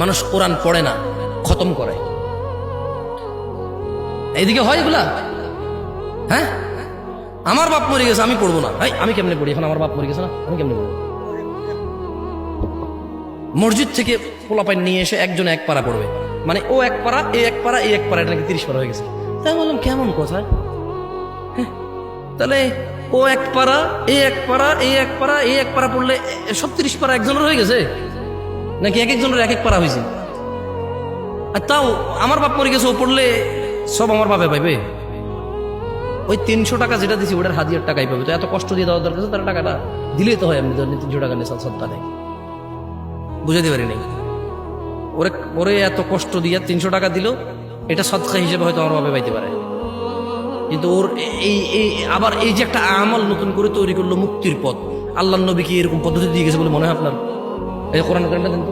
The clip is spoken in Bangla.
মানুষ কোরআন পড়ে না, খতম করে। এইদিকে হয় এগুলা? হ্যাঁ, আমার বাপ মরে গেছে আমি পড়বো না, আমি কেমনে পড়ি? এখন আমার বাপ মরে গেছে না, আমি কেমনে পড়বো? মসজিদ থেকে পোলাপাইন নিয়ে এসে একজনে এক পারা পড়বে, মানে ও এক পারা, এ এক পারা, এ এক পারা, এটা নাকি 30 পারা হয়ে গেছে। তাই বললাম কেমন কথা? তাহলে ও এক পারা, এ এক পারা, এ এক পারা, এ এক পারা পড়লে সব 30 পারা একজনের হয়ে গেছে, নাকি এক একজনের এক এক পারা হয়েছে? আর তাও আমার বাপ মরে গেছে, ও পড়লে সব আমার বাপে পাইবে। ওই 300 টাকা যেটা দিছি ওটার হাদিয়ার টাকাই পাবে। তো এত কষ্ট দিয়ে দেওয়ার দরকার, তার টাকাটা দিলেই তো হয়। আমি 300 টাকা নিয়ে সত্তা নেই, বুঝাতে পারি নাই। ওরে এত কষ্ট দিয়ে 300 টাকা দিল, এটা সদকা হিসেবে হয়তো আমার বাপে পাইতে পারে। কিন্তু ওর এই আবার এই যে একটা আমল নতুন করে তৈরি করলো মুক্তির পথ, আল্লাহ নবী কি এরকম পদ্ধতি দিয়ে গেছে বলে মনে হয় আপনার? এই কোরআন কারণটা দেন তো।